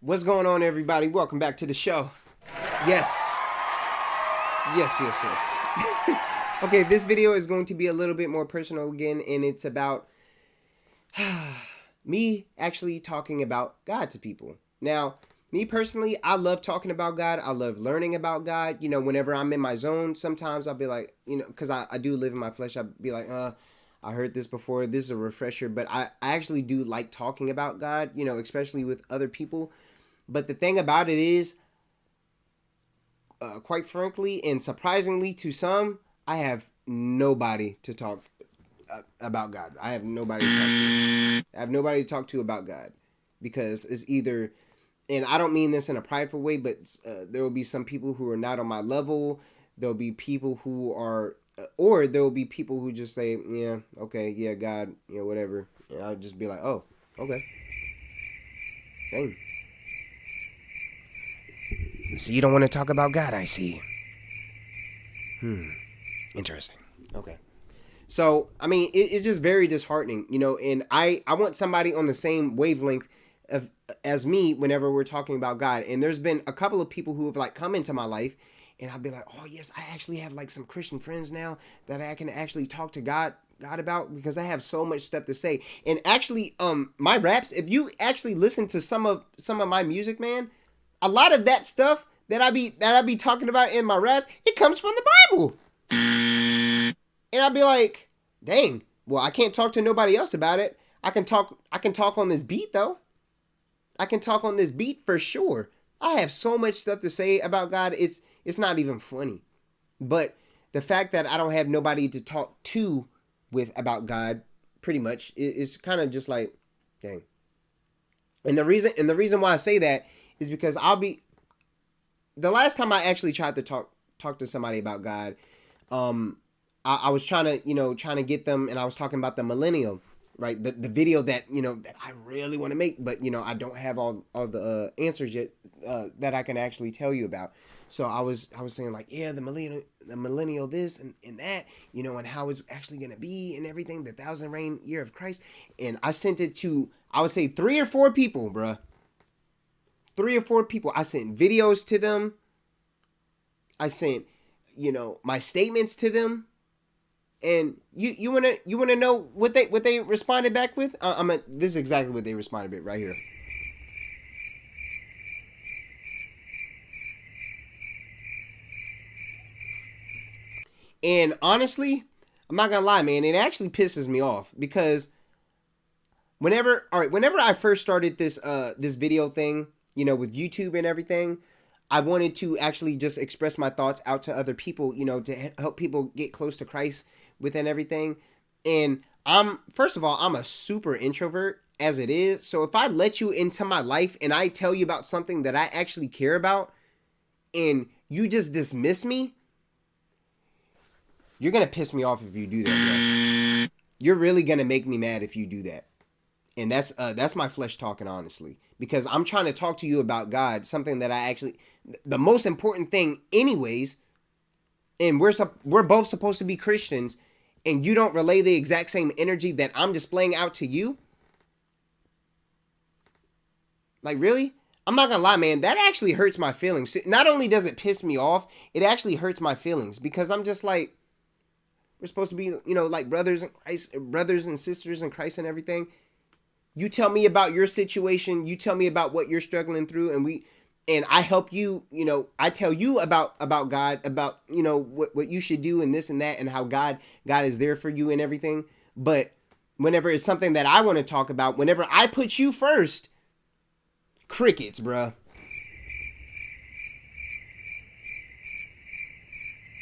What's going on, everybody? Welcome back to the show. Yes. Yes. Okay, this video is going to be a little bit more personal again, and it's about me actually talking about God to people. Now, me personally, I love talking about God. I love learning about God. You know, whenever I'm in my zone, sometimes I'll be like, because I do live in my flesh, I'll be like, I heard this before. This is a refresher. But I actually do like talking about God, especially with other people. But the thing about it is, quite frankly, and surprisingly to some, I have nobody to talk about God. I have nobody to talk to. I have nobody to talk to about God because it's either, and I don't mean this in a prideful way, but there will be some people who are not on my level. There'll be people who are, or there will be people who just say, yeah, okay, yeah, God, whatever. And I'll just be like, oh, okay, dang. So you don't want to talk about God, I see. Interesting. Okay. So, I mean, it's just very disheartening, and I want somebody on the same wavelength as me whenever we're talking about God. And there's been a couple of people who have like come into my life and I'll be like, oh yes, I actually have like some Christian friends now that I can actually talk to God about because I have so much stuff to say. And actually, my raps, if you actually listen to some of my music, man, a lot of that stuff that I be talking about in my raps, it comes from the Bible. And I'd be like, dang, well, I can't talk to nobody else about it. I can talk on this beat though. I can talk on this beat for sure. I have so much stuff to say about God. It's not even funny. But the fact that I don't have nobody to talk to with about God pretty much is kind of just like, dang. And the reason why I say that is because the last time I actually tried to talk to somebody about God, I was trying to get them, and I was talking about the millennial, right? The video that that I really want to make, but I don't have all the answers yet that I can actually tell you about. So I was saying like, yeah, the millennial this and that, and how it's actually gonna be and everything, the thousand reign year of Christ, and I sent it to, I would say, 3 or 4 people, bruh. 3 or 4 people. I sent videos to them. I sent, my statements to them. And you wanna know what they responded back with? This is exactly what they responded with right here. And honestly, I'm not gonna lie, man, it actually pisses me off because whenever I first started this video thing, with YouTube and everything, I wanted to actually just express my thoughts out to other people, to help people get close to Christ within everything. And first of all, I'm a super introvert as it is. So if I let you into my life and I tell you about something that I actually care about and you just dismiss me, you're going to piss me off if you do that, bro. You're really going to make me mad if you do that. And that's my flesh talking, honestly, because I'm trying to talk to you about God, something that I actually, the most important thing anyways, and we're both supposed to be Christians, and you don't relay the exact same energy that I'm displaying out to you. Like, really? I'm not gonna lie, man, that actually hurts my feelings. Not only does it piss me off, it actually hurts my feelings because I'm just like, we're supposed to be, like brothers in Christ, brothers and sisters in Christ and everything. You tell me about your situation. You tell me about what you're struggling through, and I help you. I tell you about God, about what you should do and this and that, and how God is there for you and everything. But whenever it's something that I want to talk about, whenever I put you first, crickets, bruh.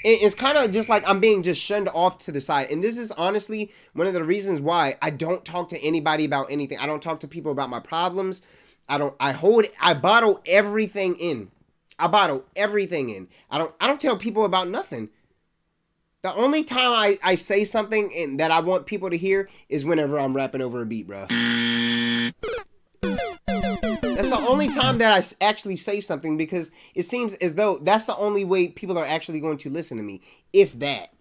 It's kind of just like I'm being just shunned off to the side. And this is honestly one of the reasons why I don't talk to anybody about anything. I don't talk to people about my problems. I bottle everything in. I bottle everything in. I don't tell people about nothing. The only time I say something that I want people to hear is whenever I'm rapping over a beat, bro. That's the only time that I actually say something because it seems as though that's the only way people are actually going to listen to me, if that.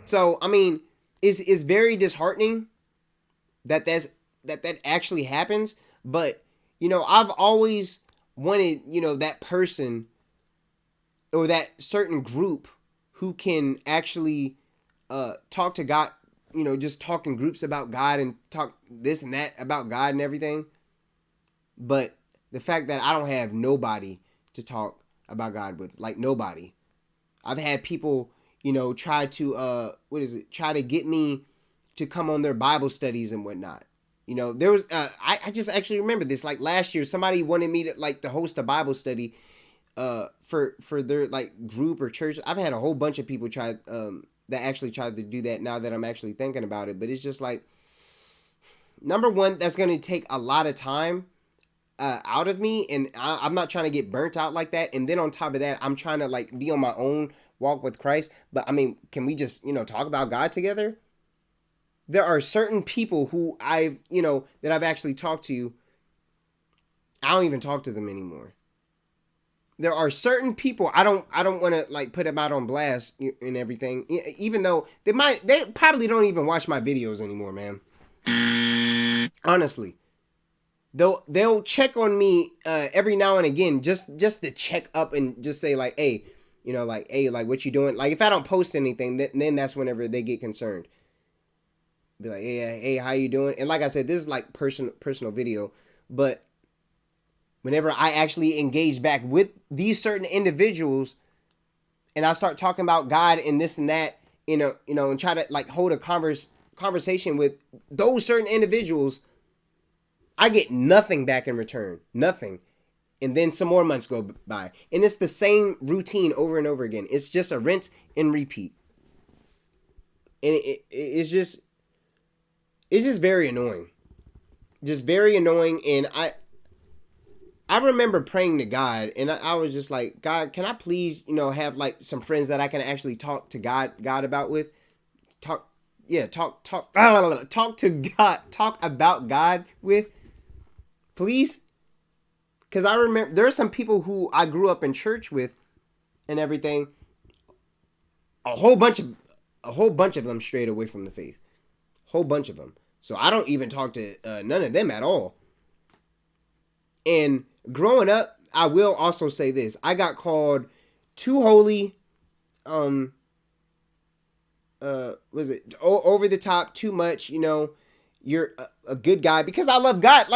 So, I mean, it's very disheartening that that actually happens, but I've always wanted, that person or that certain group who can actually talk to God, just talk in groups about God and talk this and that about God and everything. But the fact that I don't have nobody to talk about God with, like nobody. I've had people, try to try to get me to come on their Bible studies and whatnot. There was I just actually remember this, like last year somebody wanted me to host a Bible study for their like group or church. I've had a whole bunch of people try that actually tried to do that now that I'm actually thinking about it, but it's just like, number one, that's going to take a lot of time out of me, and I'm not trying to get burnt out like that. And then on top of that, I'm trying to like be on my own walk with Christ. But I mean, can we just talk about God together? There are certain people who that I've actually talked to. I don't even talk to them anymore. There are certain people I don't want to like put them out on blast and everything, even though they probably don't even watch my videos anymore, man. Honestly. They'll check on me every now and again, just to check up and just say like, hey, hey, what you doing? Like if I don't post anything, then that's whenever they get concerned. Be like, hey, how you doing? And like I said, this is like personal video, but whenever I actually engage back with these certain individuals, and I start talking about God and this and that, and try to like hold a conversation with those certain individuals, I get nothing back in return. Nothing. And then some more months go by. And it's the same routine over and over again. It's just a rinse and repeat. And it's just very annoying. Just very annoying. And I remember praying to God, and I was just like, God, can I please, have like some friends that I can actually talk to God about with? Talk to God, talk about God with. Please? Because I remember there are some people who I grew up in church with and everything. A whole bunch of them strayed away from the faith. Whole bunch of them. So I don't even talk to none of them at all. And growing up, I will also say this. I got called too holy, over the top, too much, you're a good guy because I love God.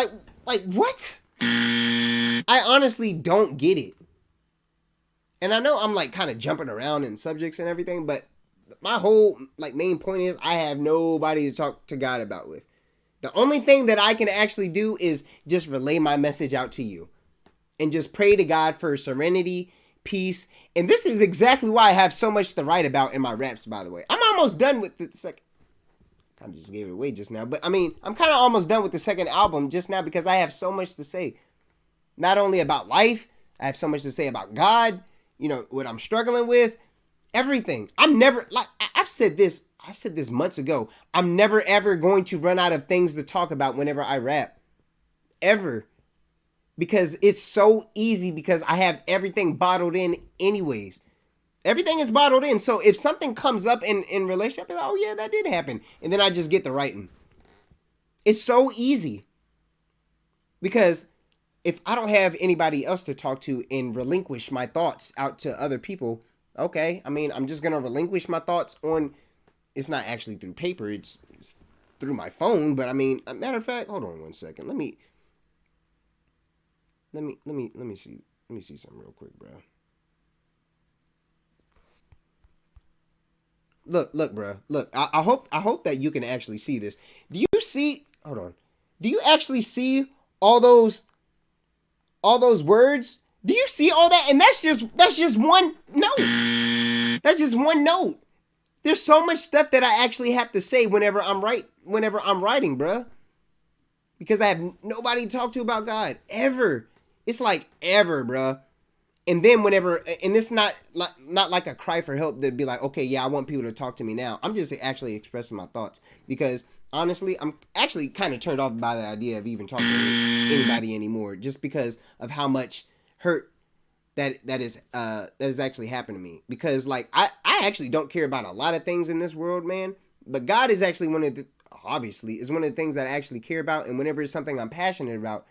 Like what? I honestly don't get it. And I know I'm like kind of jumping around in subjects and everything, but my whole like main point is I have nobody to talk to God about with. The only thing that I can actually do is just relay my message out to you and just pray to God for serenity, peace. And this is exactly why I have so much to write about in my raps, by the way. I'm almost done with the second. Kind of just gave it away just now. But I mean, I'm kind of almost done with the second album just now because I have so much to say. Not only about life, I have so much to say about God, what I'm struggling with, everything. I'm never, like, I said this months ago. I'm never ever going to run out of things to talk about whenever I rap. Ever. Because it's so easy because I have everything bottled in anyways. Everything is bottled in. So if something comes up in relationship, I'm like, oh yeah, that did happen. And then I just get the writing. It's so easy. Because if I don't have anybody else to talk to and relinquish my thoughts out to other people, okay, I mean, I'm just going to relinquish my thoughts on, it's not actually through paper, it's through my phone, but I mean, a matter of fact, hold on one second. Let me see something real quick, bro. Look, bro. Look, I hope that you can actually see this. Do you see, hold on. Do you actually see all those words? Do you see all that? And that's just one note. That's just one note. There's so much stuff that I actually have to say whenever I'm writing, bruh. Because I have nobody to talk to about God. Ever. It's like ever, bruh. And then whenever, and it's not like a cry for help that'd be like, okay, yeah, I want people to talk to me now. I'm just actually expressing my thoughts. Because honestly, I'm actually kind of turned off by the idea of even talking to anybody anymore. Just because of how much hurt that is actually happened to me. Because like I actually don't care about a lot of things in this world, man. But God is actually one of the obviously, is one of the things that I actually care about. And whenever it's something I'm passionate about,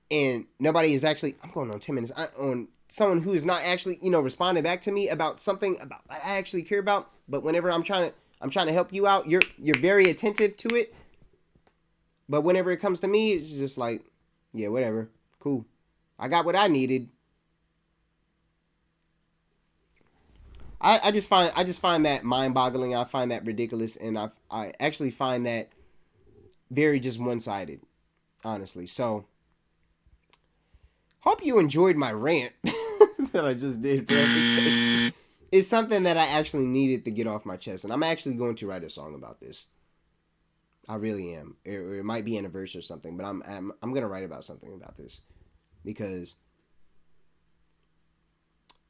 and nobody is actually, I'm going on 10 minutes on someone who is not actually, responding back to me about something about I actually care about. But whenever I'm trying to help you out, you're very attentive to it. But whenever it comes to me, it's just like, yeah, whatever, cool. I got what I needed. I just find that mind boggling. I find that ridiculous, and I actually find that very just one sided, honestly. So hope you enjoyed my rant that I just did, bro. Because it's something that I actually needed to get off my chest, and I'm actually going to write a song about this. I really am. It might be in a verse or something, but I'm gonna write about something about this because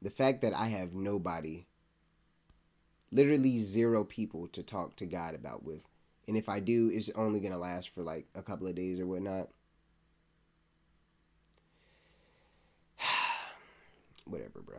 the fact that I have nobody, literally zero people to talk to God about with, and if I do, it's only gonna last for like a couple of days or whatnot. Whatever, bro.